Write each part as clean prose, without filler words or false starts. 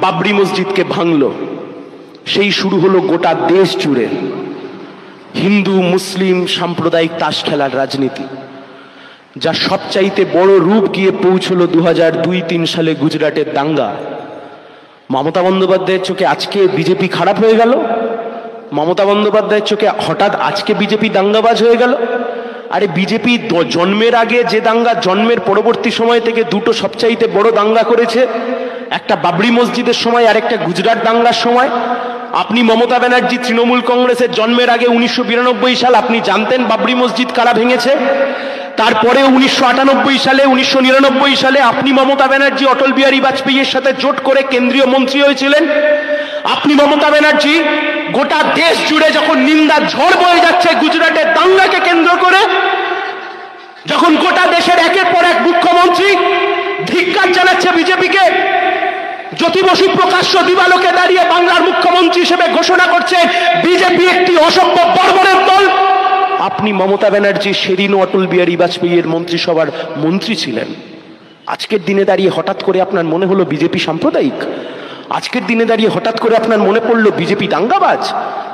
বাবরি মসজিদকে ভাঙল, সেই শুরু হলো গোটা দেশ জুড়ে হিন্দু মুসলিম সাম্প্রদায়িক তাস খেলার রাজনীতি, যা সবচাইতে বড় রূপ গিয়ে পৌঁছলো 2002-03 সালে গুজরাটের দাঙ্গা। মমতা বন্দ্যোপাধ্যায়ের চোখে আজকে বিজেপি খারাপ হয়ে গেল? মমতা বন্দ্যোপাধ্যায়ের চোখে হঠাৎ আজকে বিজেপি দাঙ্গাবাজ হয়ে গেল? আরে বিজেপি জন্মের আগে যে দাঙ্গা, জন্মের পরবর্তী সময় থেকে দুটো সবচাইতে বড় দাঙ্গা করেছে, একটা বাবরি মসজিদের সময় আর একটা গুজরাট দাঙ্গার সময়। আপনি মমতা ব্যানার্জি তৃণমূল কংগ্রেসের জন্মের আগে 1992 সাল আপনি জানতেন বাবরি মসজিদ কারা ভেঙেছে? তারপরে 1998 সালে 1999 সালে আপনি মমতা ব্যানার্জি অটল বিহারী বাজপেয়ীর সাথে জোট করে কেন্দ্রীয় মন্ত্রী হয়েছিলেন। আপনি মমতা ব্যানার্জি গোটা দেশ জুড়ে যখন নিন্দার ঝড় বয়ে যাচ্ছে গুজরাটের দাঙ্গাকে কেন্দ্র করে, যখন গোটা দেশের একের পর এক মুখ্যমন্ত্রী ধিক্কার জানাচ্ছে বিজেপিকে, জ্যোতি বসু প্রকাশ্য দিবালোকে দাঁড়িয়ে বাংলার মুখ্যমন্ত্রী হিসেবে ঘোষণা করছে বিজেপি একটি অসভ্য বর্বরের দল, আপনি মমতা ব্যানার্জি সেদিনও অটল বিহারী বাজপেয়ীর মন্ত্রিসভার মন্ত্রী ছিলেন। আজকের দিনে দাঁড়িয়ে হঠাৎ করে আপনার মনে হলো বিজেপি সাম্প্রদায়িক? আজকের দিনে দাঁড়িয়ে হঠাৎ করে আপনার মনে পড়লো বিজেপি দাঙ্গাবাজ?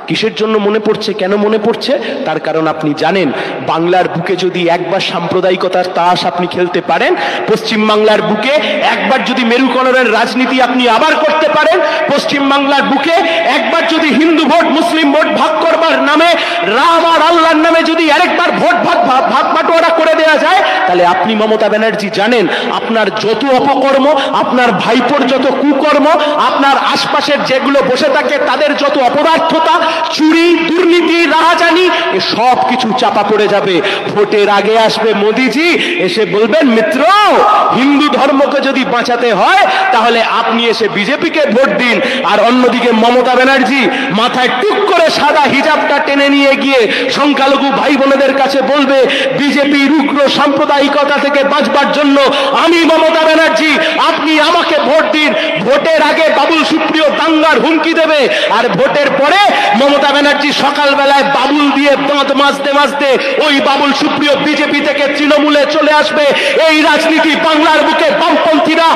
কিসের জন্য মনে পড়ছে, কেন মনে পড়ছে? তার কারণ আপনি জানেন, বাংলার বুকে যদি একবার সাম্প্রদায়িকতার তাস আপনি খেলতে পারেন, পশ্চিম বাংলার বুকে একবার যদি মেরুকরণের রাজনীতি আপনি আবার করতে পারেন, পশ্চিম বাংলার বুকে একবার যদি হিন্দু ভোট মুসলিম ভোট ভাগ করবার নামে, রাম আর আল্লাহর নামে যদি আরেকবার ভোট ভাগ বাটোয়ারা করে দেওয়া যায়, তাহলে আপনি মমতা ব্যানার্জি জানেন আপনার যত অপকর্ম, আপনার ভাইপোর যত কুকর্ম, আপনার আশপাশের যেগুলো বসে থাকে তাদের যত অপদার্থতা, চুরি দুর্নীতি রাহাজানি, এ সব কিছু চাপা পড়ে যাবে। ভোটের আগে আসবে মোদিজি, এসে বলবেন মিত্র হিন্দু ধর্মকে যদি বাঁচাতে হয় তাহলে আপনি এসে বিজেপিকে ভোট দিন। আর অন্যদিকে মমতা ব্যানার্জি মাথায় টুক করে সাদা হিজাবটা টেনে নিয়ে গিয়ে সংখ্যালঘু ভাই বোনেদের কাছে বলবে বিজেপি উগ্র সাম্প্রদায়িকতা থেকে বাঁচবার জন্য আমি মমতা ব্যানার্জি, আপনি আমাকে ভোট দিন। ভোটের আগে বাবুল সুপ্রিয় দাঙ্গার হুমকি দেবে, আর ভোটের পরে মমতা ব্যানার্জি সকালবেলায় বাবুল দিয়ে দাঁত মাজতে মাজতে ওই বাবুল সুপ্রিয় বিজেপি থেকে তৃণমূলে চলে আসবে। এই রাজনীতি বাংলার বুকে বামপন্থীরা